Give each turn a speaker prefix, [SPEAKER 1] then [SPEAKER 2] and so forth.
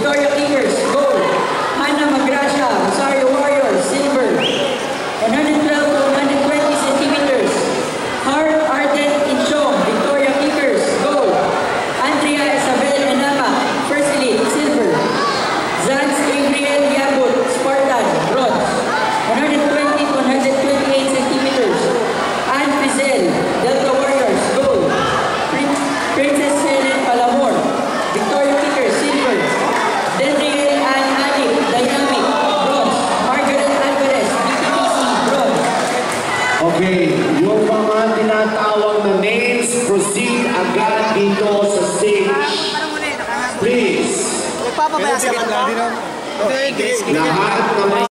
[SPEAKER 1] Victoria Kickers, gold. Hannah Magracia, Rosario Warriors, silver. 112 to 120 centimeters. Hart Arden Inchong, Victoria Kickers, gold. Andrea Isabel Enama, first elite, silver. Zans Gabriel Yabut, Spartan, bronze. 120 to 128 centimeters. Ann Frizel, Delta Warriors, gold. Princess Helen Palamor, Victoria Kickers, silver. Dendriel Ann Ali, Dynamic, bronze. Margaret Alvarez, BPTC, bronze.
[SPEAKER 2] Okay, yung mga tinatawag na names, proceed agad dito sa stage. Please.
[SPEAKER 3] Nagpapabaya sa kanila.
[SPEAKER 2] Lahat naman.